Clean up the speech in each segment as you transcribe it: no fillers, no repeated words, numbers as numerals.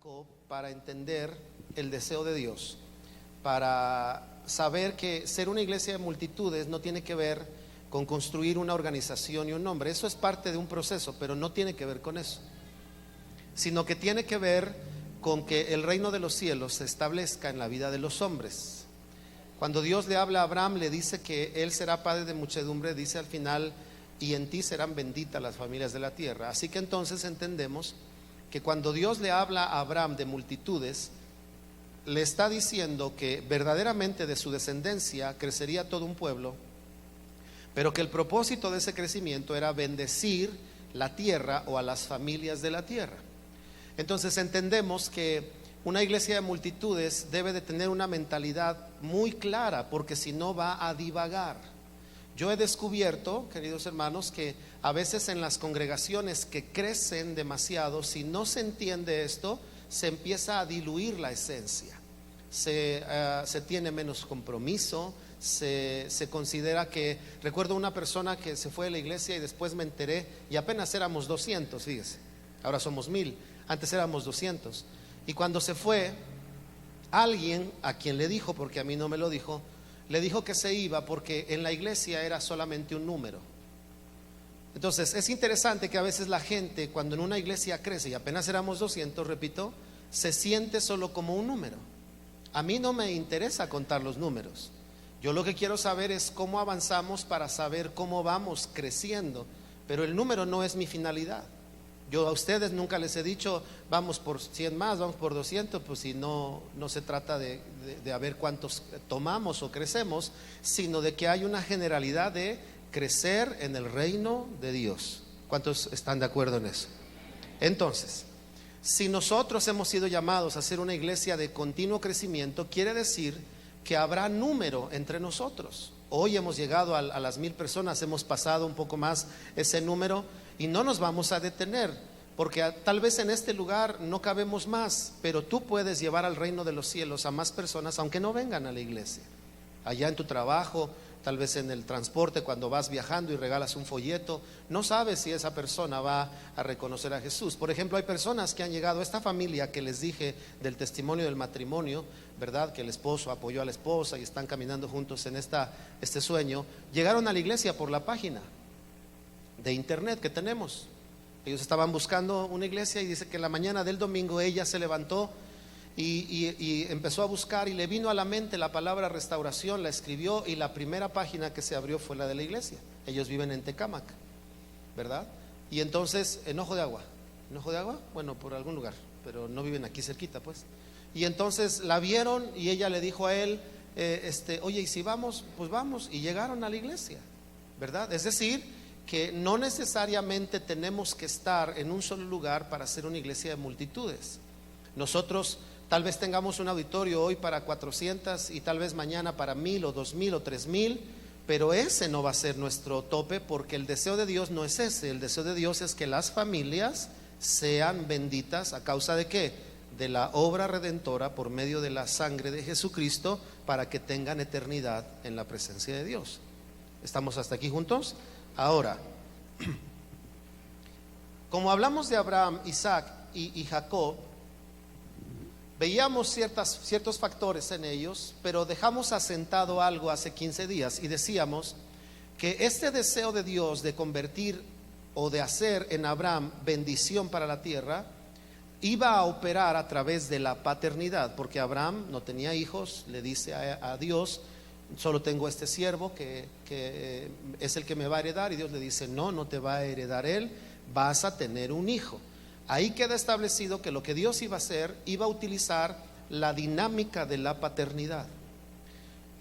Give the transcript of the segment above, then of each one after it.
Jacob para entender el deseo de Dios, para saber que ser una iglesia de multitudes no tiene que ver con construir una organización y un nombre. Eso es parte de un proceso, pero no tiene que ver con eso, sino que tiene que ver con que el reino de los cielos se establezca en la vida de los hombres. Cuando Dios le habla a Abraham, le dice que él será padre de muchedumbre, dice al final, y en ti serán benditas las familias de la tierra. Así que entonces entendemos que cuando Dios le habla a Abraham de multitudes, le está diciendo que verdaderamente de su descendencia crecería todo un pueblo, pero que el propósito de ese crecimiento era bendecir la tierra o a las familias de la tierra. Entonces entendemos que una iglesia de multitudes debe de tener una mentalidad muy clara, porque si no va a divagar. Yo he descubierto, queridos hermanos, que a veces en las congregaciones que crecen demasiado, si no se entiende esto, se empieza a diluir la esencia. Se tiene menos compromiso, se considera que, recuerdo una persona que se fue de la iglesia y después me enteré, y apenas éramos 200, fíjese, ahora somos 1000, antes éramos 200. Y cuando se fue, alguien a quien le dijo, porque a mí no me lo dijo, le dijo que se iba porque en la iglesia era solamente un número. Entonces es interesante que a veces la gente, cuando en una iglesia crece, y apenas éramos 200, repito, se siente solo como un número. A mí no me interesa contar los números. Yo lo que quiero saber es cómo avanzamos para saber cómo vamos creciendo, pero el número no es mi finalidad. Yo a ustedes nunca les he dicho vamos por 100 más, vamos por 200, pues si no se trata de a ver cuántos tomamos o crecemos, sino de que hay una generalidad de crecer en el reino de Dios. ¿Cuántos están de acuerdo en eso? Entonces, si nosotros hemos sido llamados a ser una iglesia de continuo crecimiento, quiere decir que habrá número entre nosotros. Hoy hemos llegado a las 1000 personas, hemos pasado un poco más ese número y no nos vamos a detener, porque tal vez en este lugar no cabemos más, pero tú puedes llevar al reino de los cielos a más personas aunque no vengan a la iglesia. Allá en tu trabajo, tal vez en el transporte, cuando vas viajando y regalas un folleto, no sabes si esa persona va a reconocer a Jesús. Por ejemplo, hay personas que han llegado a esta familia que les dije del testimonio del matrimonio, ¿verdad? Que el esposo apoyó a la esposa y están caminando juntos en este sueño. Llegaron a la iglesia por la página de internet que tenemos. Ellos estaban buscando una iglesia y dice que en la mañana del domingo ella se levantó y empezó a buscar y le vino a la mente la palabra restauración, la escribió y la primera página que se abrió fue la de la iglesia. Ellos viven en Tecámac, ¿verdad? Y entonces, ¿en Ojo de Agua? Bueno, por algún lugar, pero no viven aquí cerquita, pues. Y entonces la vieron y ella le dijo a él, oye, ¿y si vamos? Pues vamos. Y llegaron a la iglesia, ¿verdad? Es decir, que no necesariamente tenemos que estar en un solo lugar para ser una iglesia de multitudes. Nosotros tal vez tengamos un auditorio hoy para 400 y tal vez mañana para 1000 o 2000 o 3000, pero ese no va a ser nuestro tope, porque el deseo de Dios no es ese. El deseo de Dios es que las familias sean benditas a causa de ¿qué? De la obra redentora por medio de la sangre de Jesucristo, para que tengan eternidad en la presencia de Dios. ¿Estamos hasta aquí juntos? Ahora, como hablamos de Abraham, Isaac y Jacob, veíamos ciertos factores en ellos, pero dejamos asentado algo hace 15 días y decíamos que este deseo de Dios de convertir o de hacer en Abraham bendición para la tierra iba a operar a través de la paternidad, porque Abraham no tenía hijos, le dice a Dios, solo tengo este siervo que es el que me va a heredar, y Dios le dice, no te va a heredar él, vas a tener un hijo. Ahí queda establecido que lo que Dios iba a hacer, iba a utilizar la dinámica de la paternidad.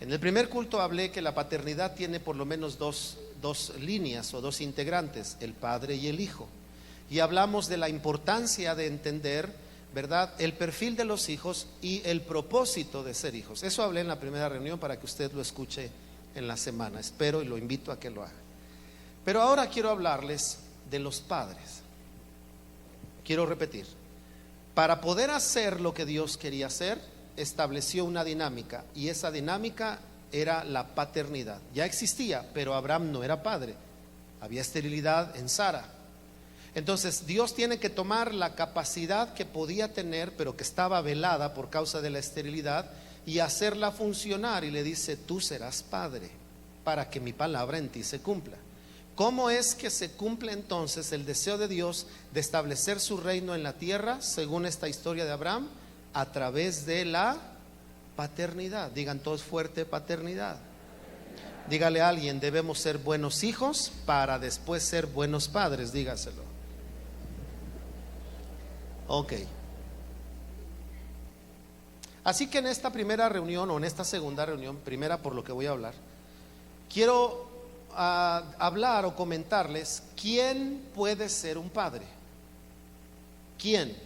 En el primer culto hablé que la paternidad tiene por lo menos dos líneas o dos integrantes, el padre y el hijo. Y hablamos de la importancia de entender, ¿verdad?, el perfil de los hijos y el propósito de ser hijos. Eso hablé en la primera reunión para que usted lo escuche en la semana. Espero y lo invito a que lo haga. Pero ahora quiero hablarles de los padres. Quiero repetir, para poder hacer lo que Dios quería hacer, estableció una dinámica, y esa dinámica era la paternidad. Ya existía, pero Abraham no era padre, había esterilidad en Sara. Entonces Dios tiene que tomar la capacidad que podía tener, pero que estaba velada por causa de la esterilidad, y hacerla funcionar, y le dice: tú serás padre para que mi palabra en ti se cumpla. ¿Cómo es que se cumple entonces el deseo de Dios de establecer su reino en la tierra, según esta historia de Abraham? A través de la paternidad. Digan todos fuerte: paternidad. Dígale a alguien: debemos ser buenos hijos para después ser buenos padres. Dígaselo. Ok. Así que en esta primera reunión, o en esta segunda reunión, primera por lo que voy a hablar, quiero hablar o comentarles quién puede ser un padre. ¿Quién?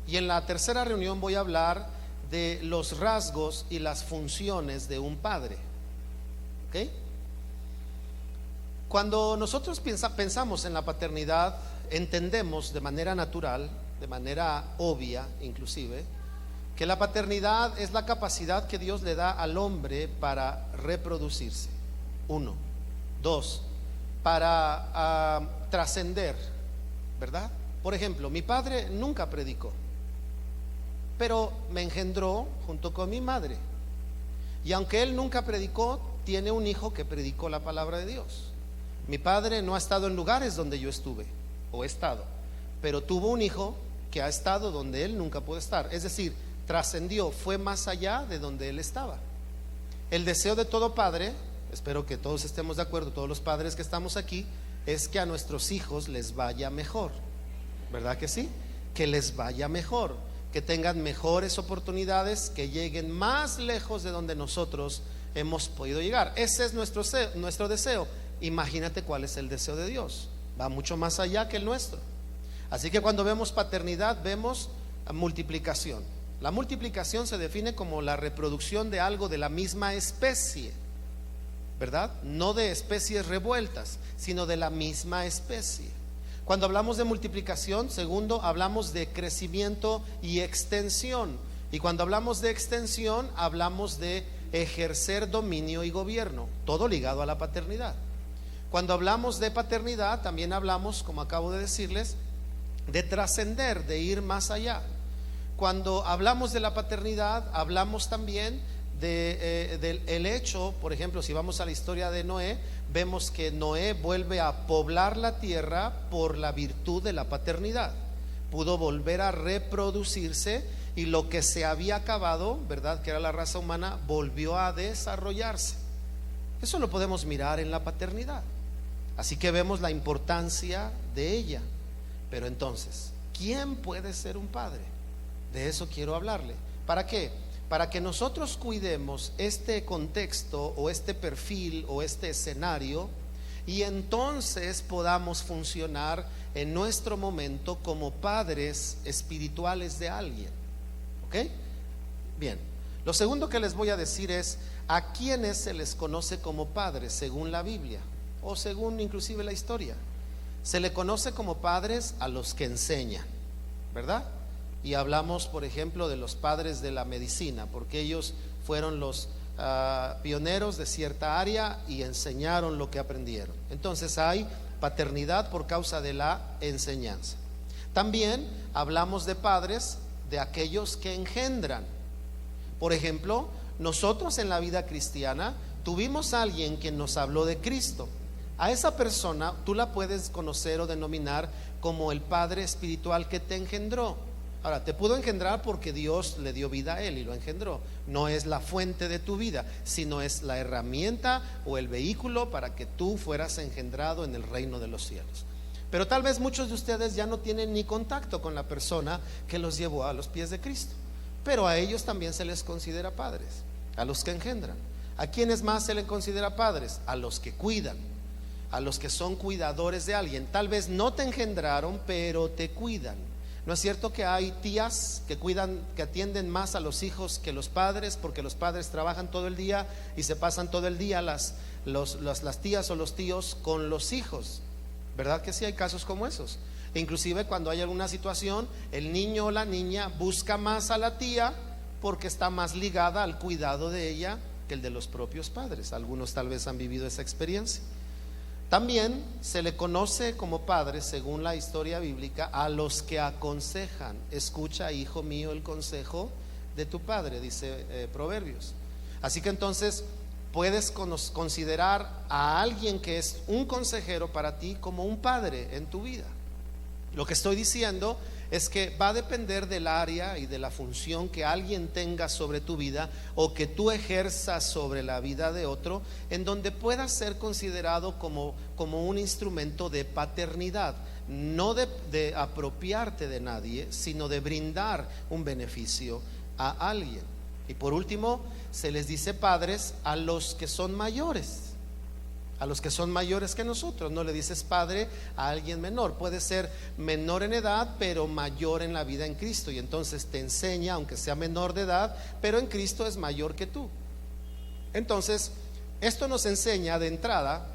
Y en la tercera reunión voy a hablar de los rasgos y las funciones de un padre. ¿Ok? Cuando nosotros pensamos en la paternidad, entendemos de manera natural, de manera obvia inclusive, que la paternidad es la capacidad que Dios le da al hombre para reproducirse. 1. 2. Para trascender, ¿verdad? Por ejemplo, mi padre nunca predicó, pero me engendró junto con mi madre. Y aunque él nunca predicó, tiene un hijo que predicó la palabra de Dios. Mi padre no ha estado en lugares donde yo estuve o he estado, pero tuvo un hijo que ha estado donde él nunca pudo estar. Es decir, trascendió, fue más allá de donde él estaba. El deseo de todo padre, espero que todos estemos de acuerdo, todos los padres que estamos aquí, es que a nuestros hijos les vaya mejor. ¿Verdad que sí? Que les vaya mejor, que tengan mejores oportunidades, que lleguen más lejos de donde nosotros hemos podido llegar. Ese es nuestro deseo. Imagínate cuál es el deseo de Dios. Va mucho más allá que el nuestro. Así que cuando vemos paternidad, vemos multiplicación. La multiplicación se define como la reproducción de algo de la misma especie, ¿verdad? No de especies revueltas, sino de la misma especie. Cuando hablamos de multiplicación, segundo, hablamos de crecimiento y extensión. Y cuando hablamos de extensión, hablamos de ejercer dominio y gobierno, todo ligado a la paternidad. Cuando hablamos de paternidad, también hablamos, como acabo de decirles, de trascender, de ir más allá. Cuando hablamos de la paternidad, hablamos también del hecho, por ejemplo, si vamos a la historia de Noé, vemos que Noé vuelve a poblar la tierra por la virtud de la paternidad. Pudo volver a reproducirse, y lo que se había acabado, ¿verdad?, que era la raza humana, volvió a desarrollarse. Eso lo podemos mirar en la paternidad. Así que vemos la importancia de ella. Pero entonces, ¿quién puede ser un padre? De eso quiero hablarle. ¿Para qué? Para que nosotros cuidemos este contexto o este perfil o este escenario, y entonces podamos funcionar en nuestro momento como padres espirituales de alguien. ¿Ok? Bien. Lo segundo que les voy a decir es a quienes se les conoce como padres según la Biblia o según inclusive la historia. Se le conoce como padres a los que enseñan, ¿verdad? Y hablamos, por ejemplo, de los padres de la medicina, porque ellos fueron los pioneros de cierta área y enseñaron lo que aprendieron. Entonces hay paternidad por causa de la enseñanza. También hablamos de padres de aquellos que engendran. Por ejemplo, nosotros en la vida cristiana tuvimos a alguien que nos habló de Cristo. A esa persona tú la puedes conocer o denominar como el padre espiritual que te engendró. Ahora, te pudo engendrar porque Dios le dio vida a él y lo engendró. No es la fuente de tu vida, sino es la herramienta o el vehículo para que tú fueras engendrado en el reino de los cielos. Pero tal vez muchos de ustedes ya no tienen ni contacto con la persona que los llevó a los pies de Cristo, pero a ellos también se les considera padres, a los que engendran. ¿A quiénes más se les considera padres? A los que cuidan, a los que son cuidadores de alguien. Tal vez no te engendraron, pero te cuidan. ¿No es cierto que hay tías que cuidan, que atienden más a los hijos que los padres, porque los padres trabajan todo el día y se pasan todo el día las tías o los tíos con los hijos? ¿Verdad que sí? Hay casos como esos. E inclusive cuando hay alguna situación, el niño o la niña busca más a la tía porque está más ligada al cuidado de ella que el de los propios padres. Algunos tal vez han vivido esa experiencia. También se le conoce como padres, según la historia bíblica, a los que aconsejan. Escucha, hijo mío, el consejo de tu padre, dice Proverbios. Así que entonces puedes considerar a alguien que es un consejero para ti como un padre en tu vida. Lo que estoy diciendo es que va a depender del área y de la función que alguien tenga sobre tu vida o que tú ejerzas sobre la vida de otro, en donde puedas ser considerado como un instrumento de paternidad, no de apropiarte de nadie, sino de brindar un beneficio a alguien. Y por último, se les dice padres a los que son mayores. A los que son mayores que nosotros. No le dices padre a alguien menor. Puede ser menor en edad, pero mayor en la vida en Cristo. Y entonces te enseña, aunque sea menor de edad, pero en Cristo es mayor que tú. Entonces, esto nos enseña de entrada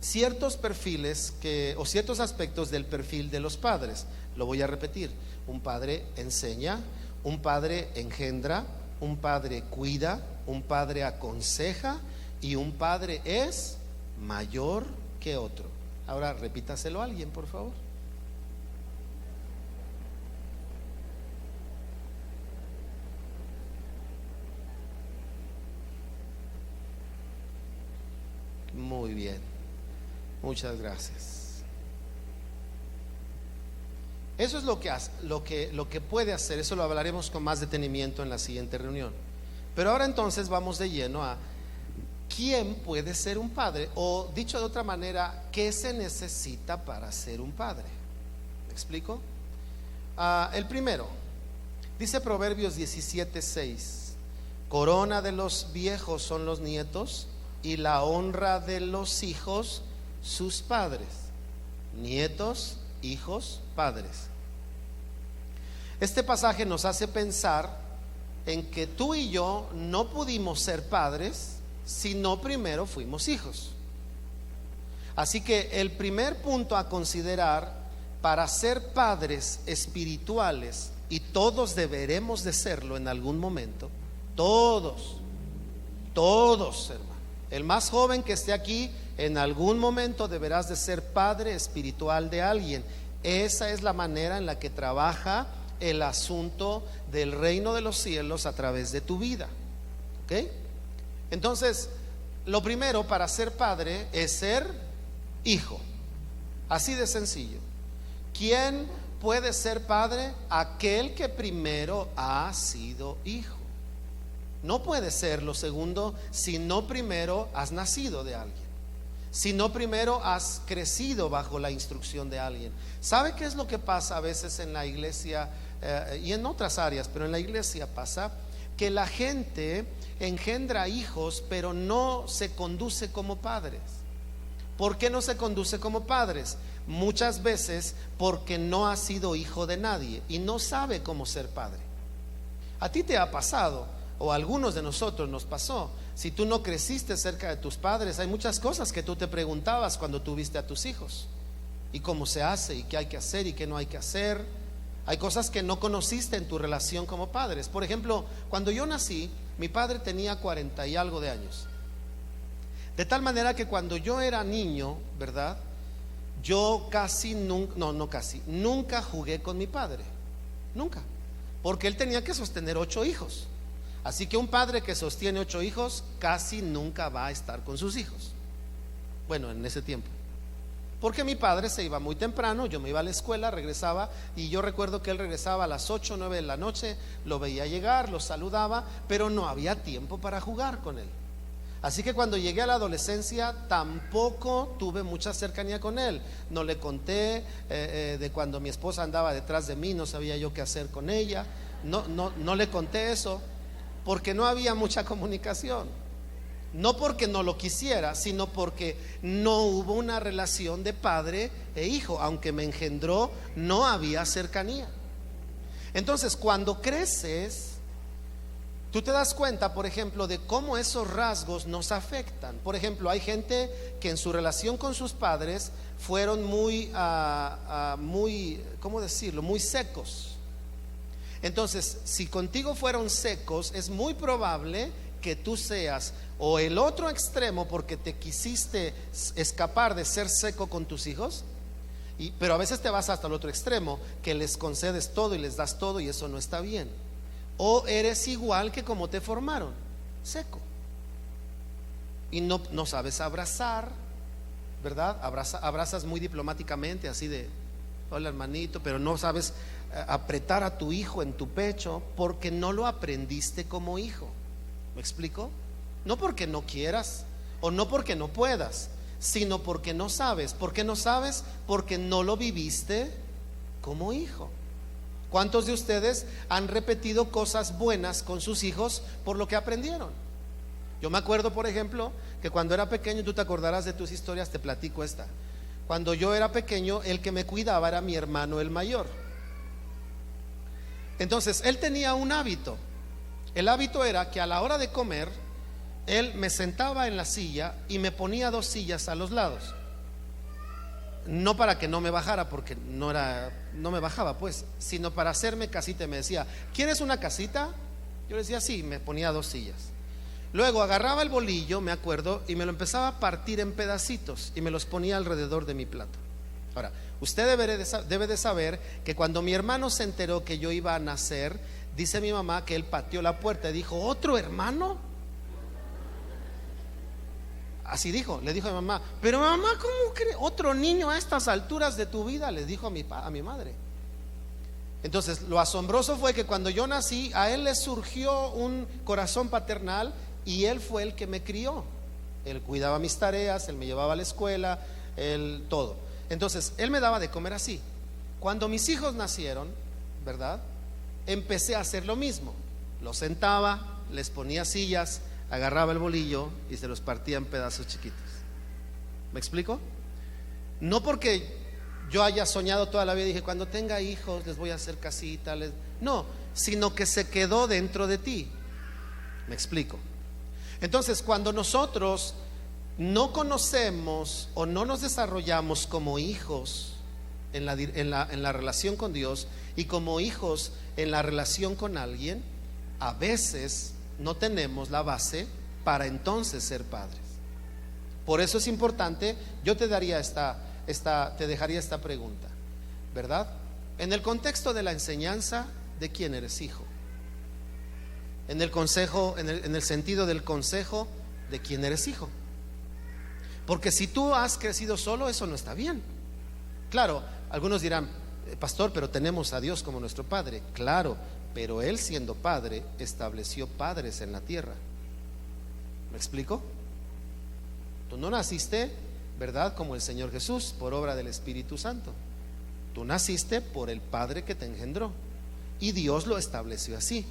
ciertos perfiles o ciertos aspectos del perfil de los padres. Lo voy a repetir. Un padre enseña, un padre engendra, un padre cuida, un padre aconseja y un padre es mayor que otro. Ahora repítaselo a alguien, por favor. Muy bien, muchas gracias. Eso es lo que hace, lo que puede hacer. Eso lo hablaremos con más detenimiento en la siguiente reunión. Pero ahora entonces vamos de lleno a ¿quién puede ser un padre? O dicho de otra manera, ¿qué se necesita para ser un padre? ¿Me explico? El primero, dice Proverbios 17:6: corona de los viejos son los nietos y la honra de los hijos sus padres. Nietos, hijos, padres. Este pasaje nos hace pensar en que tú y yo no pudimos ser padres si no primero fuimos hijos. Así que el primer punto a considerar para ser padres espirituales, y todos deberemos de serlo en algún momento, todos hermano, el más joven que esté aquí, en algún momento deberás de ser padre espiritual de alguien. Esa es la manera en la que trabaja el asunto del reino de los cielos a través de tu vida. ¿Ok? Entonces, lo primero para ser padre es ser hijo. Así de sencillo. ¿Quién puede ser padre? Aquel que primero ha sido hijo. No puede ser lo segundo si no primero has nacido de alguien, si no primero has crecido bajo la instrucción de alguien. ¿Sabe qué es lo que pasa a veces en la iglesia y en otras áreas? Pero en la iglesia pasa que la gente engendra hijos, pero no se conduce como padres. ¿Por qué no se conduce como padres? Muchas veces porque no ha sido hijo de nadie y no sabe cómo ser padre. A ti te ha pasado, o a algunos de nosotros nos pasó. Si tú no creciste cerca de tus padres, hay muchas cosas que tú te preguntabas cuando tuviste a tus hijos, y cómo se hace, y qué hay que hacer y qué no hay que hacer. Hay cosas que no conociste en tu relación como padres. Por ejemplo, cuando yo nací, mi padre tenía 40 y algo de años. De tal manera que cuando yo era niño, ¿verdad? Yo nunca jugué con mi padre. Nunca. Porque él tenía que sostener 8 hijos. Así que un padre que sostiene 8 hijos casi nunca va a estar con sus hijos. Bueno, en ese tiempo. Porque mi padre se iba muy temprano, yo me iba a la escuela, regresaba, y yo recuerdo que él regresaba a las 8 o 9 de la noche, lo veía llegar, lo saludaba, pero no había tiempo para jugar con él. Así que cuando llegué a la adolescencia tampoco tuve mucha cercanía con él. No le conté de cuando mi esposa andaba detrás de mí, no sabía yo qué hacer con ella. No le conté eso porque no había mucha comunicación. No porque no lo quisiera, sino porque no hubo una relación de padre e hijo. Aunque me engendró, no había cercanía. Entonces, cuando creces, tú te das cuenta, por ejemplo, de cómo esos rasgos nos afectan. Por ejemplo, hay gente que en su relación con sus padres fueron muy, ¿cómo decirlo? Muy secos. Entonces, si contigo fueron secos, es muy probable que tú seas o el otro extremo porque te quisiste escapar de ser seco con tus hijos, pero a veces te vas hasta el otro extremo, que les concedes todo y les das todo, y eso no está bien. O eres igual que como te formaron, seco, y no sabes abrazar, ¿verdad? Abrazas muy diplomáticamente, así de hola hermanito, pero no sabes apretar a tu hijo en tu pecho porque no lo aprendiste como hijo. ¿Me explico? No porque no quieras o no porque no puedas, sino porque no sabes. ¿Por qué no sabes? Porque no lo viviste como hijo. ¿Cuántos de ustedes han repetido cosas buenas con sus hijos por lo que aprendieron? Yo me acuerdo, por ejemplo, que cuando era pequeño, tú te acordarás de tus historias, te platico esta. Cuando yo era pequeño, el que me cuidaba era mi hermano el mayor. Entonces, él tenía un hábito. El hábito era que a la hora de comer, él me sentaba en la silla y me ponía 2 sillas a los lados. No para que no me bajara, porque no me bajaba pues, sino para hacerme casita. Y me decía, ¿quieres una casita? Yo le decía sí, me ponía 2 sillas. Luego agarraba el bolillo, me acuerdo, y me lo empezaba a partir en pedacitos y me los ponía alrededor de mi plato. Ahora, usted debe de saber que cuando mi hermano se enteró que yo iba a nacer, dice mi mamá que él pateó la puerta y dijo, ¿otro hermano? Así dijo, le dijo a mi mamá, pero mamá, ¿cómo cree? ¿Otro niño a estas alturas de tu vida? Le dijo a mi madre. Entonces, lo asombroso fue que cuando yo nací, a él le surgió un corazón paternal y él fue el que me crió. Él cuidaba mis tareas, él me llevaba a la escuela, él todo. Entonces, él me daba de comer así. Cuando mis hijos nacieron, ¿verdad? Empecé a hacer lo mismo. Los sentaba, les ponía sillas, agarraba el bolillo y se los partía en pedazos chiquitos. ¿Me explico? No porque yo haya soñado toda la vida y dije, cuando tenga hijos les voy a hacer casita, no, sino que se quedó dentro de ti. ¿Me explico? Entonces, cuando nosotros no conocemos o no nos desarrollamos como hijos en la relación con Dios y como hijos en la relación con alguien, a veces no tenemos la base para entonces ser padres. Por eso es importante, yo te dejaría esta pregunta, ¿verdad? En el contexto de la enseñanza, ¿de quién eres hijo? En el consejo, en el sentido del consejo, ¿de quién eres hijo? Porque si tú has crecido solo, eso no está bien. Claro, algunos dirán, pastor, pero tenemos a Dios como nuestro Padre. Claro, pero Él siendo Padre estableció padres en la tierra. ¿Me explico? Tú no naciste, ¿verdad?, como el Señor Jesús, por obra del Espíritu Santo. Tú naciste por el Padre que te engendró y Dios lo estableció así.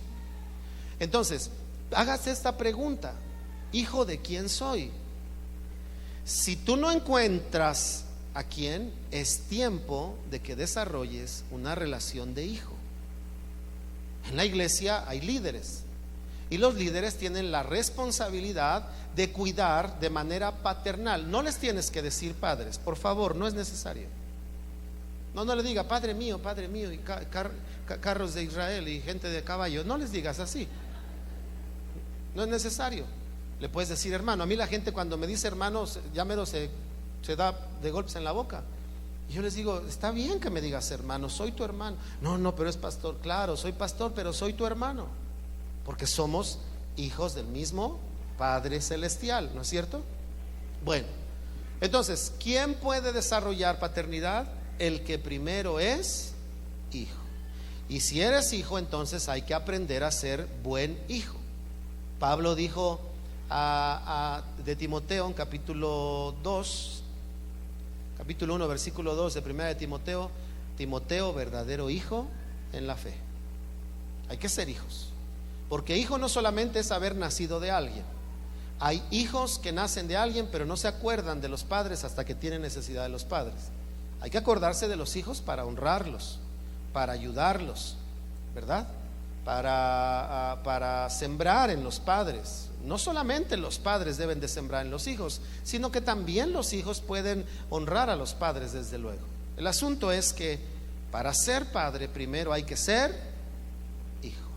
Entonces, hágase esta pregunta: ¿hijo de quién soy? Si tú no encuentras a quién, es tiempo de que desarrolles una relación de hijo. En la iglesia hay líderes y los líderes tienen la responsabilidad de cuidar de manera paternal. No les tienes que decir padres, por favor, no es necesario. No le diga padre mío, y carros de Israel y gente de caballo. No les digas así. No es necesario. Le puedes decir hermano. A mí la gente cuando me dice hermano, ya mero se da de golpes en la boca. Y yo les digo, está bien que me digas hermano, soy tu hermano. No, pero es pastor. Claro, soy pastor, pero soy tu hermano, porque somos hijos del mismo Padre Celestial, ¿no es cierto? Bueno, entonces, ¿quién puede desarrollar paternidad? El que primero es hijo. Y si eres hijo, entonces hay que aprender a ser buen hijo. Pablo dijo de Timoteo en capítulo 1, versículo 2 de 1 de Timoteo: Timoteo, verdadero hijo en la fe. Hay que ser hijos, porque hijo no solamente es haber nacido de alguien. Hay hijos que nacen de alguien pero no se acuerdan de los padres hasta que tienen necesidad de los padres. Hay que acordarse de los hijos para honrarlos, para ayudarlos, ¿verdad? Para sembrar en los padres. No solamente los padres deben de sembrar en los hijos, sino que también los hijos pueden honrar a los padres, desde luego. El asunto es que para ser padre primero hay que ser hijo.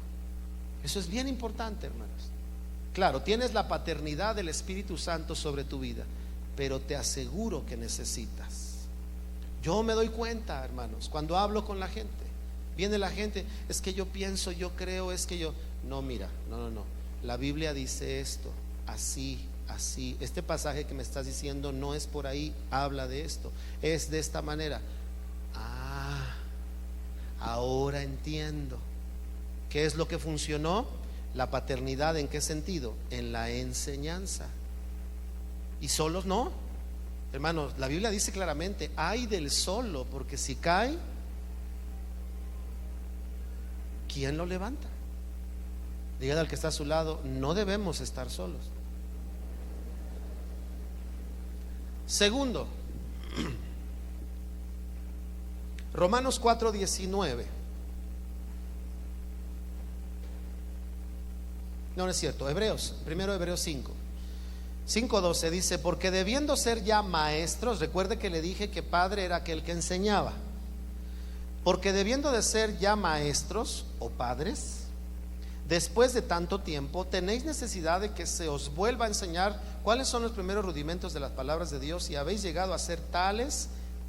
Eso es bien importante, hermanos, Claro, tienes la paternidad del Espíritu Santo sobre tu vida, pero te aseguro que necesitas. Yo me doy cuenta, hermanos, cuando hablo con la gente, viene la gente, es que yo pienso, yo creo, es que yo... No, mira, no. La Biblia dice esto, así. Este pasaje que me estás diciendo no es por ahí, habla de esto, es de esta manera. Ahora entiendo. ¿Qué es lo que funcionó? La paternidad, ¿en qué sentido? En la enseñanza. Y solos no, hermanos, la Biblia dice claramente, ay del solo, porque si cae, ¿quién lo levanta? Dígale al que está a su lado, no debemos estar solos. Segundo, Romanos 4:19. No es cierto, primero Hebreos 5:12 dice, porque debiendo ser ya maestros, recuerde que le dije que padre era aquel que enseñaba, porque debiendo de ser ya maestros o padres, después de tanto tiempo, tenéis necesidad de que se os vuelva a enseñar cuáles son los primeros rudimentos de las palabras de Dios, y habéis llegado a ser tales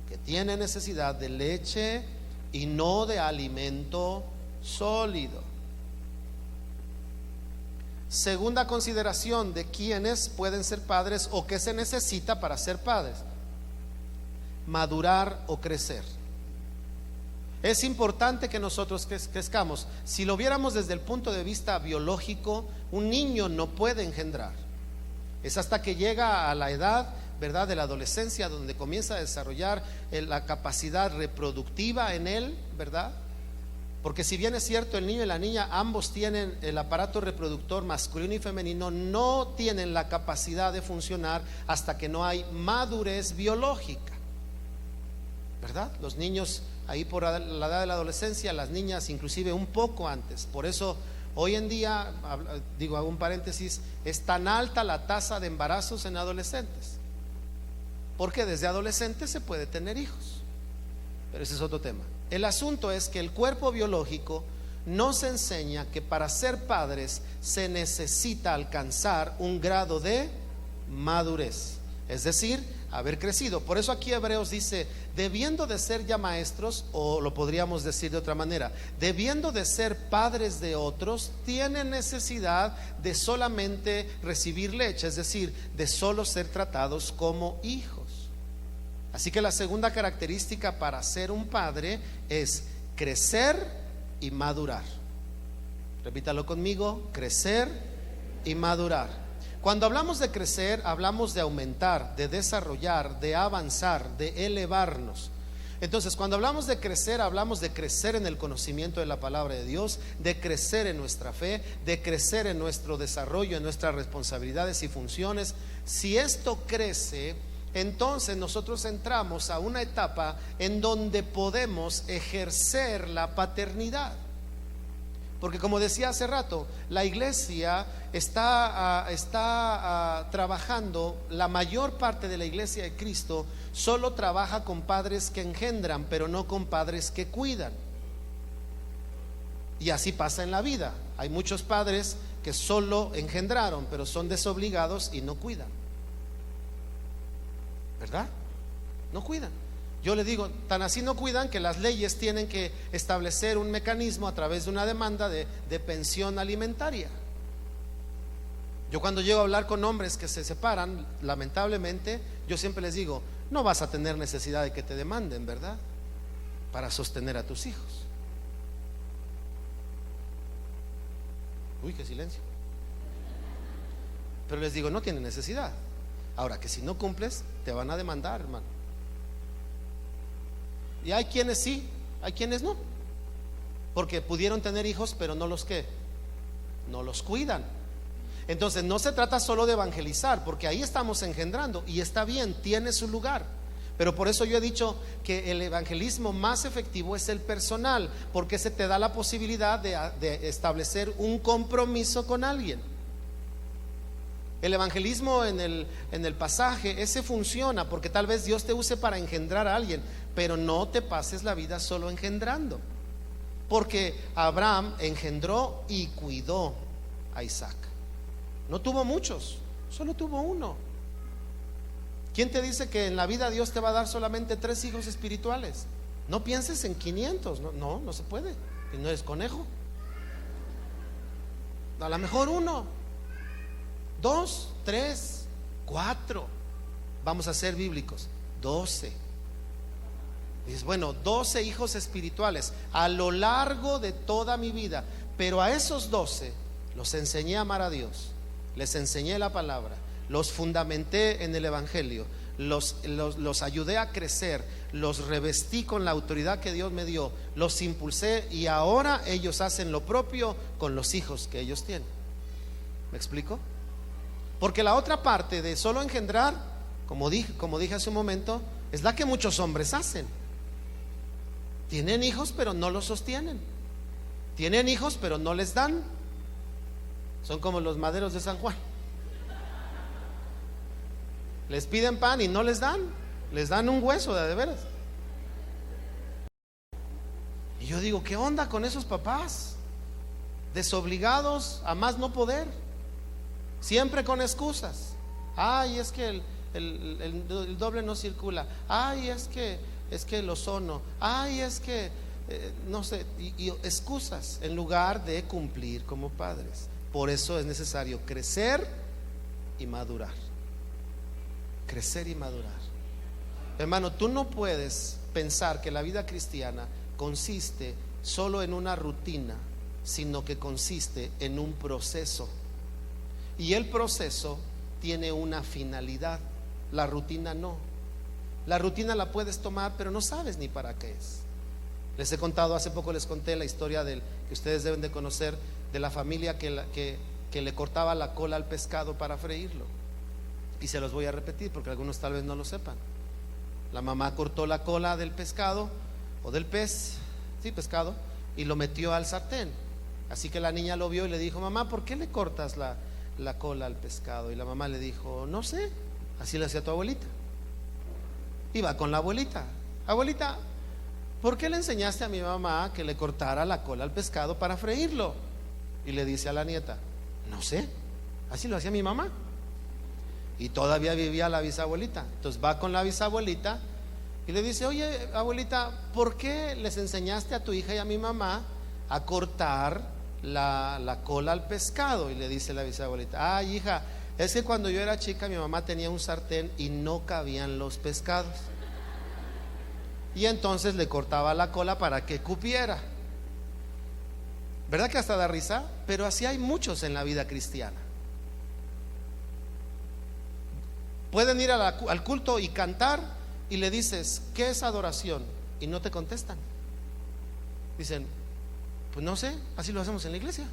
que tienen necesidad de leche y no de alimento sólido. Segunda consideración de quiénes pueden ser padres o qué se necesita para ser padres: madurar o crecer. Es importante que nosotros crezcamos. Si lo viéramos desde el punto de vista biológico, un niño no puede engendrar. Es hasta que llega a la edad, ¿verdad?, de la adolescencia, donde comienza a desarrollar la capacidad reproductiva en él, ¿verdad? Porque si bien es cierto, el niño y la niña ambos tienen el aparato reproductor masculino y femenino, no tienen la capacidad de funcionar hasta que no hay madurez biológica, ¿verdad? Los niños ahí por la edad de la adolescencia, las niñas inclusive un poco antes. Por eso hoy en día, hago un paréntesis, es tan alta la tasa de embarazos en adolescentes, porque desde adolescentes se puede tener hijos, pero ese es otro tema. El asunto es que el cuerpo biológico nos enseña que para ser padres se necesita alcanzar un grado de madurez, es decir, haber crecido. Por eso aquí Hebreos dice, debiendo de ser ya maestros, o lo podríamos decir de otra manera, debiendo de ser padres de otros, tienen necesidad de solamente recibir leche, es decir, de solo ser tratados como hijos. Así que la segunda característica para ser un padre es crecer y madurar. Repítalo conmigo, crecer y madurar. Cuando hablamos de crecer, hablamos de aumentar, de desarrollar, de avanzar, de elevarnos. Entonces, cuando hablamos de crecer, hablamos de crecer en el conocimiento de la palabra de Dios, de crecer en nuestra fe, de crecer en nuestro desarrollo, en nuestras responsabilidades y funciones. Si esto crece, entonces nosotros entramos a una etapa en donde podemos ejercer la paternidad. Porque como decía hace rato, la iglesia está trabajando, la mayor parte de la iglesia de Cristo solo trabaja con padres que engendran, pero no con padres que cuidan. Y así pasa en la vida. Hay muchos padres que solo engendraron, pero son desobligados y no cuidan, ¿verdad? No cuidan. Yo le digo, tan así no cuidan que las leyes tienen que establecer un mecanismo a través de una demanda de pensión alimentaria. Yo cuando llego a hablar con hombres que se separan, lamentablemente, yo siempre les digo, no vas a tener necesidad de que te demanden, ¿verdad?, para sostener a tus hijos. Uy, qué silencio. Pero les digo, no tienen necesidad. Ahora, que si no cumples, te van a demandar, hermano. Y hay quienes sí, hay quienes no, porque pudieron tener hijos, pero no los cuidan. Entonces no se trata solo de evangelizar, porque ahí estamos engendrando y está bien, tiene su lugar. Pero por eso yo he dicho que el evangelismo más efectivo es el personal, porque se te da la posibilidad de establecer un compromiso con alguien. El evangelismo en el pasaje ese funciona porque tal vez Dios te use para engendrar a alguien, pero no te pases la vida solo engendrando, porque Abraham engendró y cuidó a Isaac. No tuvo muchos, solo tuvo uno. ¿Quién te dice que en la vida Dios te va a dar solamente 3 hijos espirituales? No pienses en 500, no se puede, y no eres conejo. A lo mejor 1, 2, 3, 4. Vamos a ser bíblicos, 12. Dices, bueno, 12 hijos espirituales a lo largo de toda mi vida. Pero a esos 12 los enseñé a amar a Dios, les enseñé la palabra, los fundamenté en el Evangelio, los ayudé a crecer, los revestí con la autoridad que Dios me dio, los impulsé, y ahora ellos hacen lo propio con los hijos que ellos tienen. ¿Me explico? Porque la otra parte de solo engendrar, como dije hace un momento, es la que muchos hombres hacen. Tienen hijos pero no los sostienen. Tienen hijos pero no les dan. Son como los maderos de San Juan. Les piden pan y no les dan. Les dan un hueso de veras. Y yo digo, ¿qué onda con esos papás? Desobligados a más no poder, siempre con excusas. Ay, es que el doble no circula. Ay, es que el ozono. Ay, es que no sé, y excusas en lugar de cumplir como padres. Por eso es necesario crecer y madurar. Crecer y madurar. Hermano, tú no puedes pensar que la vida cristiana consiste solo en una rutina, sino que consiste en un proceso. Y el proceso tiene una finalidad. La rutina no. La rutina la puedes tomar, pero no sabes ni para qué es. Les he contado, hace poco les conté la historia que ustedes deben de conocer, de la familia que le cortaba la cola al pescado para freírlo. Y se los voy a repetir porque algunos tal vez no lo sepan. La mamá cortó la cola del pescado o del pez, sí, pescado, y lo metió al sartén. Así que la niña lo vio y le dijo, mamá, ¿por qué le cortas la cola al pescado? Y la mamá le dijo, no sé, así le hacía tu abuelita. Iba con la abuelita, abuelita, ¿por qué le enseñaste a mi mamá que le cortara la cola al pescado para freírlo? Y le dice a la nieta, no sé, así lo hacía mi mamá. Y todavía vivía la bisabuelita. Entonces va con la bisabuelita y le dice, oye, abuelita, ¿por qué les enseñaste a tu hija y a mi mamá a cortar la cola al pescado? Y le dice la bisabuelita, ay, hija, es que cuando yo era chica mi mamá tenía un sartén y no cabían los pescados, y entonces le cortaba la cola para que cupiera. ¿Verdad que hasta da risa? Pero así hay muchos en la vida cristiana. Pueden ir al culto y cantar, y le dices, ¿qué es adoración? Y no te contestan. Dicen, pues no sé, así lo hacemos en la iglesia.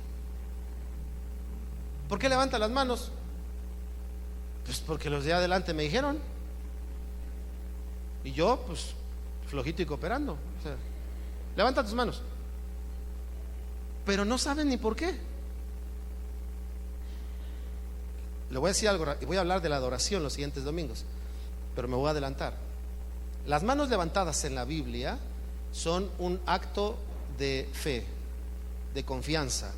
¿Por qué levanta las manos? Pues porque los de adelante me dijeron. Y yo, pues, flojito y cooperando. O sea, levanta tus manos. Pero no saben ni por qué. Le voy a decir algo, y voy a hablar de la adoración los siguientes domingos, pero me voy a adelantar. Las manos levantadas en la Biblia son un acto de fe, de confianza.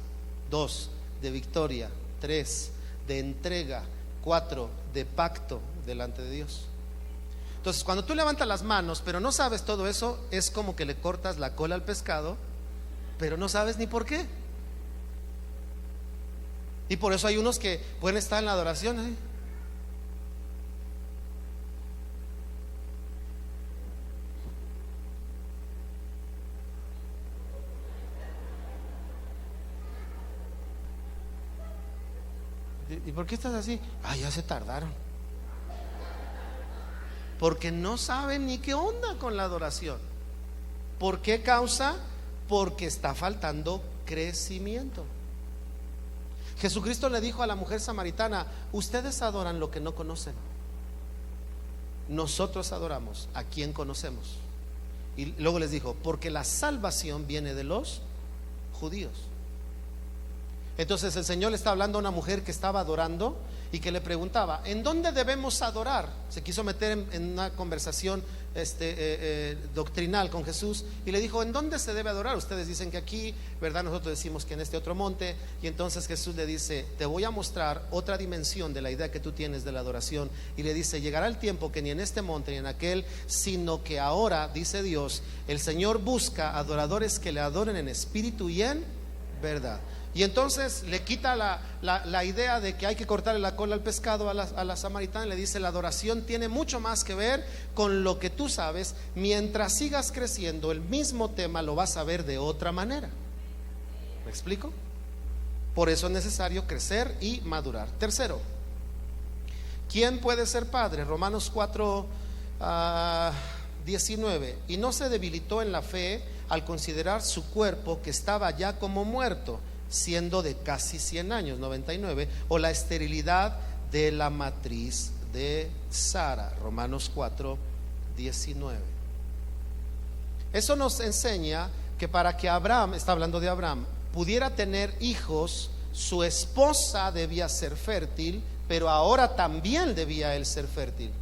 2, de victoria. 3, de entrega. 4, de pacto delante de Dios. Entonces, cuando tú levantas las manos, pero no sabes todo eso, es como que le cortas la cola al pescado, pero no sabes ni por qué. Y por eso hay unos que pueden estar en la adoración, ¿eh? ¿Y por qué estás así? Ah, ya se tardaron. Porque no saben ni qué onda con la adoración. ¿Por qué causa? Porque está faltando crecimiento. Jesucristo le dijo a la mujer samaritana, ustedes adoran lo que no conocen. Nosotros adoramos a quien conocemos. Y luego les dijo, porque la salvación viene de los judíos. Entonces el Señor le está hablando a una mujer que estaba adorando y que le preguntaba, ¿en dónde debemos adorar? Se quiso meter en una conversación doctrinal con Jesús y le dijo, ¿en dónde se debe adorar? Ustedes dicen que aquí, ¿verdad? Nosotros decimos que en este otro monte. Y entonces Jesús le dice, te voy a mostrar otra dimensión de la idea que tú tienes de la adoración. Y le dice, llegará el tiempo que ni en este monte ni en aquel, sino que ahora, dice Dios, el Señor busca adoradores que le adoren en espíritu y en verdad. Y entonces le quita la idea de que hay que cortarle la cola al pescado a la samaritana. Le dice, la adoración tiene mucho más que ver con lo que tú sabes. Mientras sigas creciendo, el mismo tema lo vas a ver de otra manera. ¿Me explico? Por eso es necesario crecer y madurar. Tercero, ¿quién puede ser padre? Romanos 4, 19. Y no se debilitó en la fe al considerar su cuerpo, que estaba ya como muerto, siendo de casi 100 años, 99, o la esterilidad de la matriz de Sara. Romanos 4, 19. Eso nos enseña que para que Abraham, está hablando de Abraham, pudiera tener hijos, su esposa debía ser fértil, pero ahora también debía él ser fértil.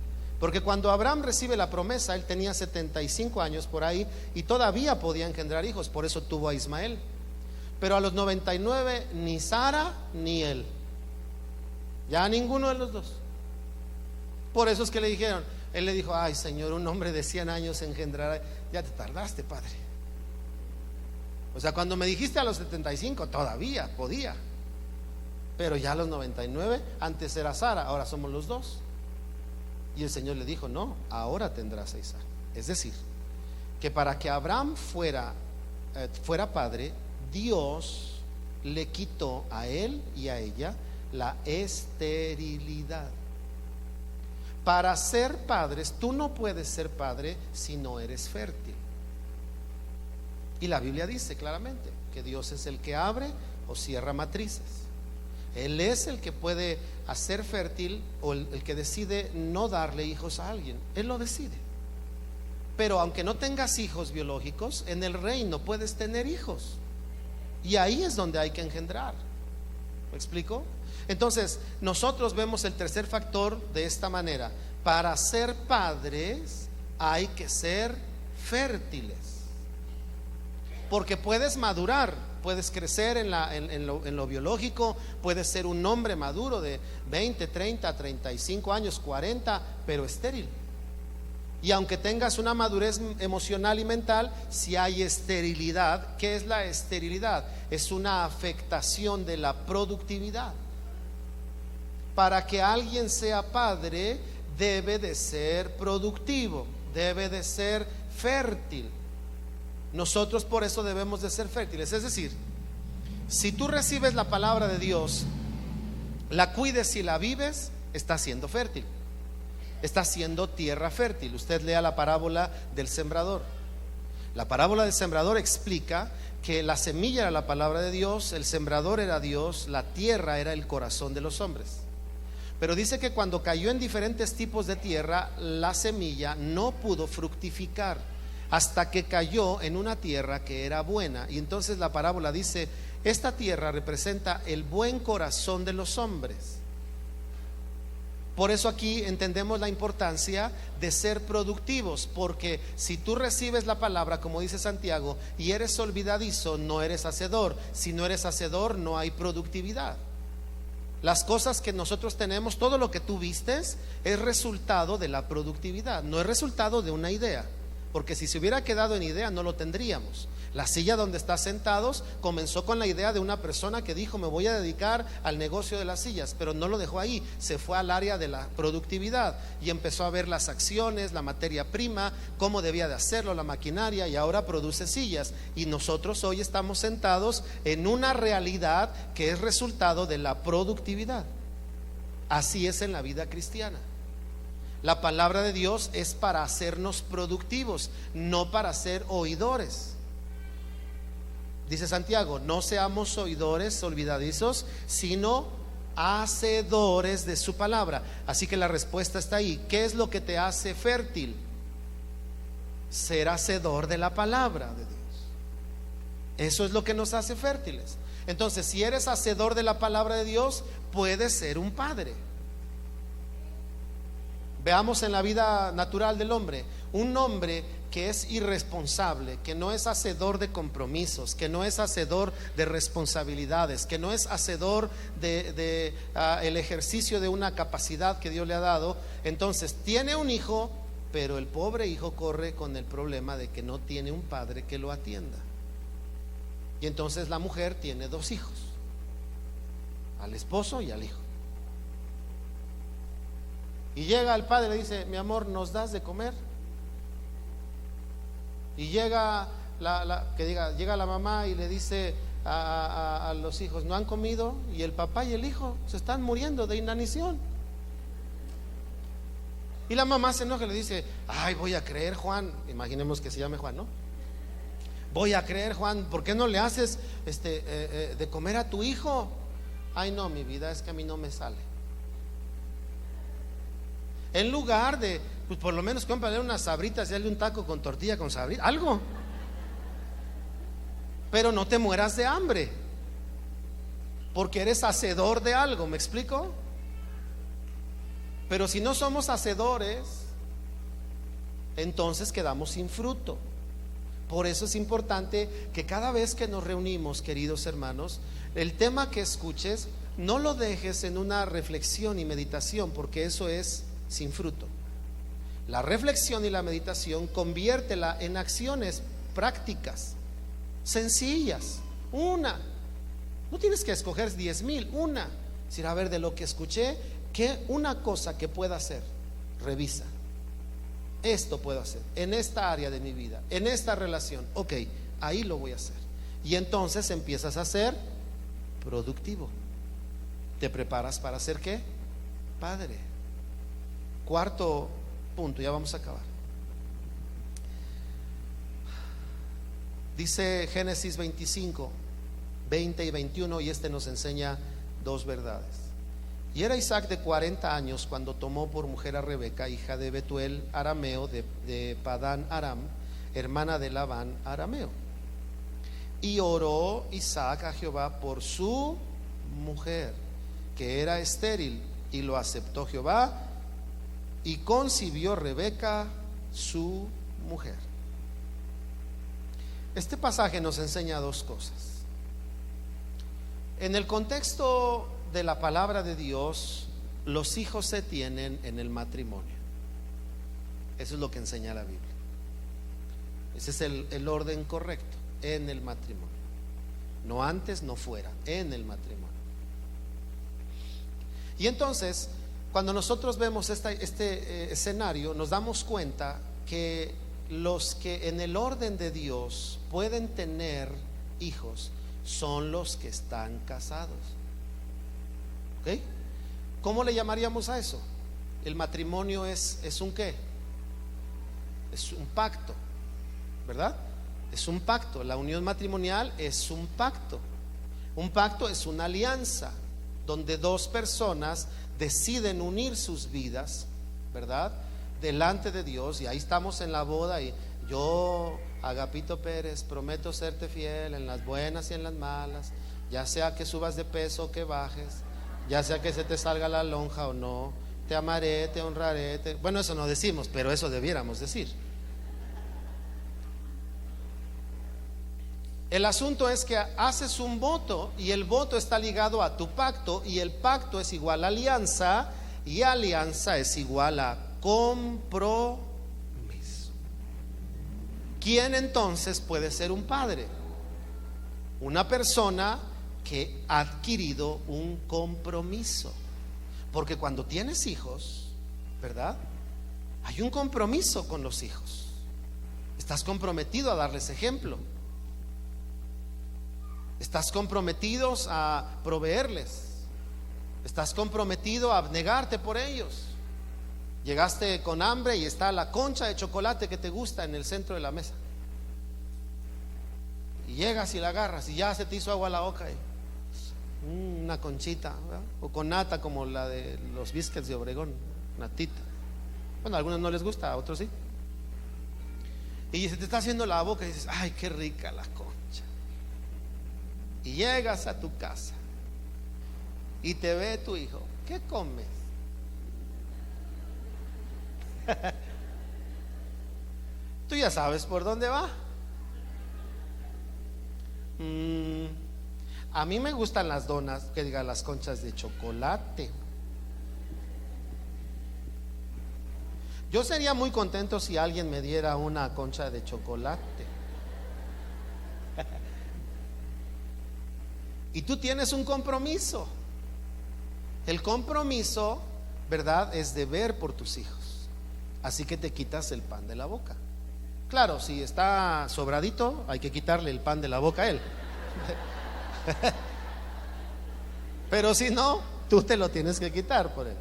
Porque cuando Abraham recibe la promesa, él tenía 75 años por ahí y todavía podía engendrar hijos, por eso tuvo a Ismael. Pero a los 99 ni Sara ni él, ya ninguno de los dos. Por eso es que le dijeron, él le dijo, ay Señor, un hombre de 100 años engendrará. Ya te tardaste, padre. O sea, cuando me dijiste a los 75 todavía podía, pero ya a los 99, antes era Sara, ahora somos los dos. Y el Señor le dijo, no, ahora tendrás a Isaac. Es decir, que para que Abraham fuera padre, Dios le quitó a él y a ella la esterilidad. Para ser padres, tú no puedes ser padre si no eres fértil. Y la Biblia dice claramente que Dios es el que abre o cierra matrices. Él es el que puede hacer fértil o el que decide no darle hijos a alguien. Él lo decide. Pero aunque no tengas hijos biológicos, en el reino puedes tener hijos. Y ahí es donde hay que engendrar. ¿Me explico? Entonces, nosotros vemos el tercer factor de esta manera. Para ser padres hay que ser fértiles. Porque puedes madurar, puedes crecer en lo biológico, puedes ser un hombre maduro de 20, 30, 35 años, 40, pero estéril. Y aunque tengas una madurez emocional y mental, si hay esterilidad. ¿Qué es la esterilidad? Es una afectación de la productividad. Para que alguien sea padre, debe de ser productivo, debe de ser fértil. Nosotros por eso debemos de ser fértiles. Es decir, si tú recibes la palabra de Dios, la cuides y la vives, estás siendo fértil. Está siendo tierra fértil. Usted lea la parábola del sembrador. La parábola del sembrador explica que la semilla era la palabra de Dios, el sembrador era Dios, la tierra era el corazón de los hombres. Pero dice que cuando cayó en diferentes tipos de tierra, la semilla no pudo fructificar hasta que cayó en una tierra que era buena. Y entonces la parábola dice, esta tierra representa el buen corazón de los hombres. Por eso aquí entendemos la importancia de ser productivos, porque si tú recibes la palabra, como dice Santiago, y eres olvidadizo, no eres hacedor. Si no eres hacedor, no hay productividad. Las cosas que nosotros tenemos, todo lo que tú vistes, es resultado de la productividad, no es resultado de una idea. Porque si se hubiera quedado en idea, no lo tendríamos. La silla donde estás sentados comenzó con la idea de una persona que dijo, me voy a dedicar al negocio de las sillas, pero no lo dejó ahí, se fue al área de la productividad y empezó a ver las acciones, la materia prima, cómo debía de hacerlo, la maquinaria, y ahora produce sillas. Y nosotros hoy estamos sentados en una realidad que es resultado de la productividad. Así es en la vida cristiana. La palabra de Dios es para hacernos productivos, no para ser oidores. Dice Santiago, no seamos oidores olvidadizos, sino hacedores de su palabra. Así que la respuesta está ahí. ¿Qué es lo que te hace fértil? Ser hacedor de la palabra de Dios. Eso es lo que nos hace fértiles. Entonces, si eres hacedor de la palabra de Dios, puedes ser un padre. Veamos en la vida natural del hombre, un hombre que es irresponsable, que no es hacedor de compromisos, que no es hacedor de responsabilidades, que no es hacedor de el ejercicio de una capacidad que Dios le ha dado. Entonces tiene un hijo, pero el pobre hijo corre con el problema de que no tiene un padre que lo atienda. Y entonces la mujer tiene dos hijos, al esposo y al hijo. Y llega el padre y le dice: mi amor, ¿nos das de comer? Y llega llega la mamá y le dice a los hijos: ¿no han comido? Y el papá y el hijo se están muriendo de inanición. Y la mamá se enoja y le dice: ay, voy a creer, Juan, imaginemos que se llame Juan, ¿no? Voy a creer, Juan, ¿por qué no le haces de comer a tu hijo? Ay, no, mi vida, es que a mí no me sale. En lugar de, pues por lo menos cómprale unas sabritas y hazle un taco con tortilla con sabrita, algo. Pero no te mueras de hambre, porque eres hacedor de algo, ¿me explico? Pero si no somos hacedores, entonces quedamos sin fruto. Por eso es importante que cada vez que nos reunimos, queridos hermanos, el tema que escuches no lo dejes en una reflexión y meditación, porque eso es sin fruto. La reflexión y la meditación, conviértela en acciones prácticas, sencillas. Una, no tienes que escoger 10,000, una. Es decir, a ver, de lo que escuché, ¿qué una cosa que pueda hacer? Revisa. Esto puedo hacer en esta área de mi vida, en esta relación. Ok, ahí lo voy a hacer. Y entonces empiezas a ser productivo. Te preparas para ser ¿qué? Padre. Cuarto punto, ya vamos a acabar. Dice Génesis 25, 20 y 21, y nos enseña dos verdades. Y era Isaac de 40 años cuando tomó por mujer a Rebeca, hija de Betuel arameo, de Padán Aram, hermana de Labán arameo. Y oró Isaac a Jehová por su mujer, que era estéril, y lo aceptó Jehová, y concibió Rebeca su mujer. Este pasaje nos enseña dos cosas. En el contexto de la palabra de Dios, los hijos se tienen en el matrimonio. Eso es lo que enseña la Biblia. Ese es el orden correcto, en el matrimonio. No antes, no fuera, en el matrimonio. Y entonces, cuando nosotros vemos este escenario, nos damos cuenta que los que en el orden de Dios pueden tener hijos son los que están casados. ¿Ok? ¿Cómo le llamaríamos a eso? El matrimonio es un ¿qué? Es un pacto, ¿verdad? Es un pacto. La unión matrimonial es un pacto. Un pacto es una alianza donde dos personas deciden unir sus vidas, ¿verdad? Delante de Dios. Y ahí estamos en la boda y yo, Agapito Pérez, prometo serte fiel en las buenas y en las malas, ya sea que subas de peso o que bajes, ya sea que se te salga la lonja o no, te amaré, te honraré, bueno, eso no decimos, pero eso debiéramos decir. El asunto es que haces un voto y el voto está ligado a tu pacto, y el pacto es igual a alianza, y alianza es igual a compromiso. ¿Quién entonces puede ser un padre? Una persona que ha adquirido un compromiso. Porque cuando tienes hijos, ¿verdad? Hay un compromiso con los hijos. Estás comprometido a darles ejemplo. Estás comprometido a proveerles. Estás comprometido a abnegarte por ellos. Llegaste con hambre y está la concha de chocolate que te gusta en el centro de la mesa. Y llegas y la agarras y ya se te hizo agua a la boca. Una conchita, ¿verdad? O con nata como la de los biscuits de Obregón, natita. Bueno, a algunos no les gusta, a otros sí. Y se te está haciendo la boca y dices: ay, qué rica la concha. Y llegas a tu casa y te ve tu hijo. ¿Qué comes? Tú ya sabes por dónde va. A mí me gustan las donas, que diga las conchas de chocolate. Yo sería muy contento si alguien me diera una concha de chocolate. Y tú tienes un compromiso. El compromiso, ¿verdad?, es de ver por tus hijos. Así que te quitas el pan de la boca. Claro, si está sobradito, hay que quitarle el pan de la boca a él. Pero si no, tú te lo tienes que quitar por él.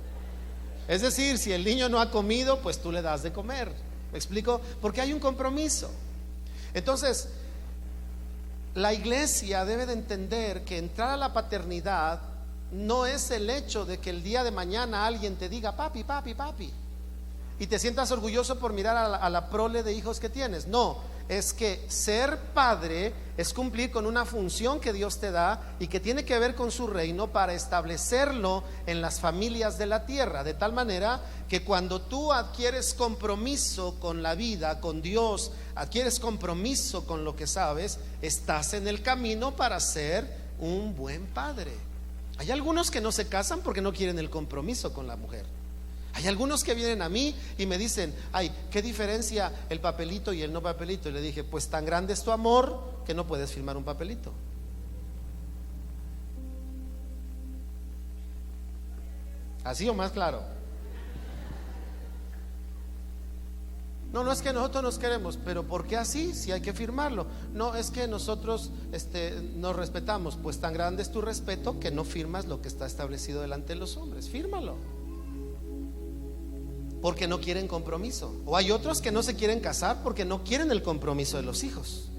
Es decir, si el niño no ha comido, pues tú le das de comer. ¿Me explico? Porque hay un compromiso. Entonces, la iglesia debe de entender que entrar a la paternidad no es el hecho de que el día de mañana alguien te diga papi, papi, papi, y te sientas orgulloso por mirar a la prole de hijos que tienes. No, es que ser padre es cumplir con una función que Dios te da y que tiene que ver con su reino para establecerlo en las familias de la tierra, de tal manera que cuando tú adquieres compromiso con la vida, con Dios, adquieres compromiso con lo que sabes, estás en el camino para ser un buen padre. Hay algunos que no se casan porque no quieren el compromiso con la mujer. Hay algunos que vienen a mí y me dicen, ay, ¿qué diferencia el papelito y el no papelito? Y le dije, pues tan grande es tu amor que no puedes firmar un papelito. ¿Así o más claro? No, no es que nosotros nos queremos, pero ¿por qué así? Si hay que firmarlo. No, es que nosotros nos respetamos. Pues tan grande es tu respeto que no firmas lo que está establecido delante de los hombres. Fírmalo. Porque no quieren compromiso. O hay otros que no se quieren casar porque no quieren el compromiso de los hijos.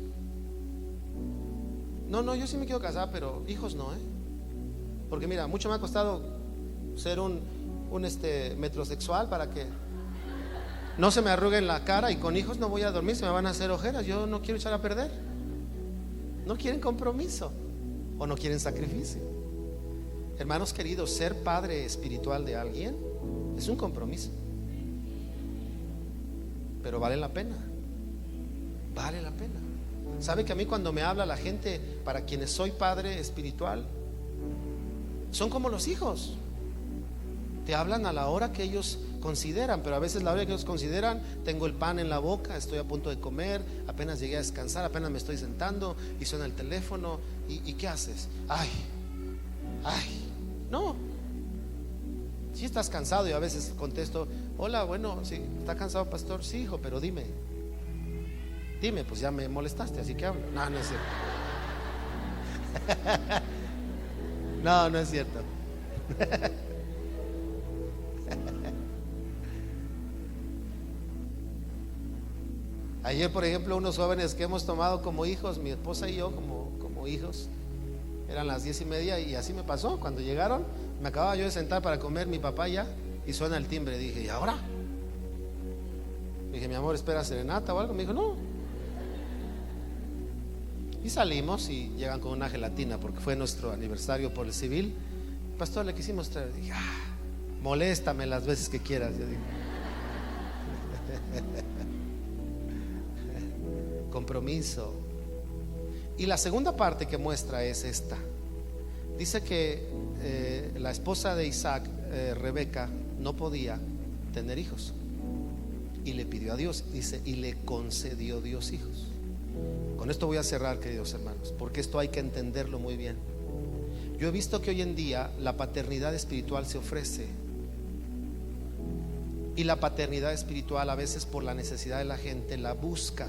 No, yo sí me quiero casar, pero hijos no, porque mira, mucho me ha costado ser un metrosexual para que no se me arrugue en la cara, y con hijos no voy a dormir, se me van a hacer ojeras. Yo no quiero echar a perder. No quieren compromiso o no quieren sacrificio. Hermanos queridos, ser padre espiritual de alguien es un compromiso, pero vale la pena. Vale la pena. ¿Sabe que a mí cuando me habla la gente para quienes soy padre espiritual, son como los hijos? Te hablan a la hora que ellos consideran, pero a veces la hora que ellos consideran, tengo el pan en la boca, estoy a punto de comer, apenas llegué a descansar, apenas me estoy sentando y suena el teléfono. ¿Y qué haces? Ay, no. Si estás cansado, y a veces contesto, hola, bueno, sí, ¿está cansado, pastor? Sí, hijo, pero dime, pues ya me molestaste, así que hablo. No, no es cierto. No es cierto. Ayer, por ejemplo, unos jóvenes que hemos tomado como hijos, mi esposa y yo como hijos, eran las 10:30 y así me pasó. Cuando llegaron, me acababa yo de sentar para comer, mi papá ya, y suena el timbre. Dije, ¿y ahora? Dije, mi amor, ¿espera serenata o algo? Me dijo, no. Y salimos y llegan con una gelatina porque fue nuestro aniversario por el civil. Pastor, le quisimos traer. Dije, moléstame las veces que quieras. Yo digo, compromiso. Y la segunda parte que muestra es esta. Dice que la esposa de Isaac, Rebeca, no podía tener hijos y le pidió a Dios, dice, y le concedió Dios hijos. Con esto voy a cerrar, queridos hermanos, porque esto hay que entenderlo muy bien. Yo he visto que hoy en día la paternidad espiritual se ofrece, y la paternidad espiritual a veces por la necesidad de la gente la busca.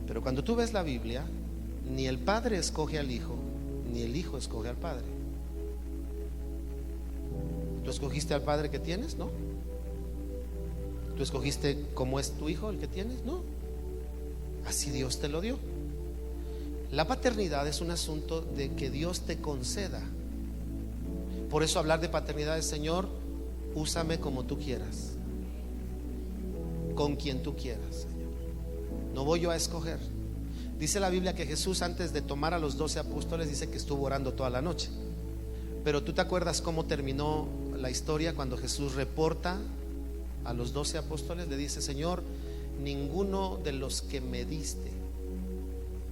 Pero cuando tú ves la Biblia, ni el padre escoge al hijo, ni el hijo escoge al padre. ¿Tú escogiste al padre que tienes? No. ¿Tú escogiste cómo es tu hijo el que tienes? No. Así Dios te lo dio. La paternidad es un asunto de que Dios te conceda. Por eso hablar de paternidad es, Señor, úsame como tú quieras, con quien tú quieras, Señor. No voy yo a escoger. Dice la Biblia que Jesús, antes de tomar a los 12 apóstoles, dice que estuvo orando toda la noche. Pero tú te acuerdas cómo terminó la historia cuando Jesús reporta a los 12 apóstoles. Le dice: Señor, ninguno de los que me diste,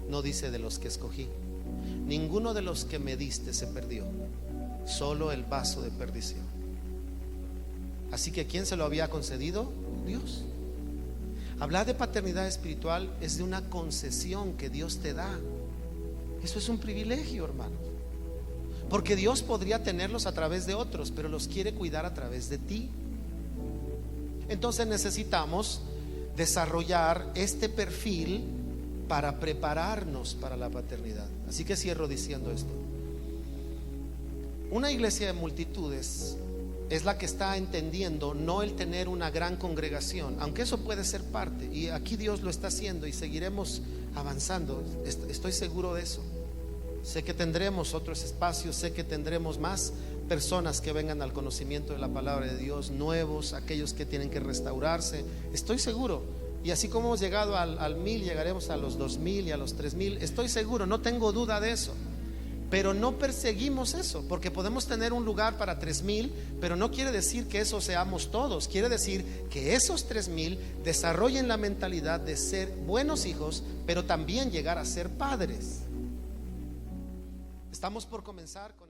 no dice de los que escogí, ninguno de los que me diste se perdió, solo el vaso de perdición. Así que ¿quién se lo había concedido? Dios. Hablar de paternidad espiritual es de una concesión que Dios te da. Eso es un privilegio, hermanos, porque Dios podría tenerlos a través de otros, pero los quiere cuidar a través de ti. Entonces necesitamos desarrollar este perfil para prepararnos para la paternidad. Así que cierro diciendo esto: una iglesia de multitudes es la que está entendiendo no el tener una gran congregación, aunque eso puede ser parte, y aquí Dios lo está haciendo y seguiremos avanzando, estoy seguro de eso. Sé que tendremos otros espacios, sé que tendremos más personas que vengan al conocimiento de la palabra de Dios, nuevos, aquellos que tienen que restaurarse, estoy seguro. Y así como hemos llegado al 1000, llegaremos a los 2000 y a los 3000, estoy seguro, no tengo duda de eso. Pero no perseguimos eso, porque podemos tener un lugar para 3000, pero no quiere decir que eso seamos todos. Quiere decir que esos 3000 desarrollen la mentalidad de ser buenos hijos, pero también llegar a ser padres. Estamos por comenzar con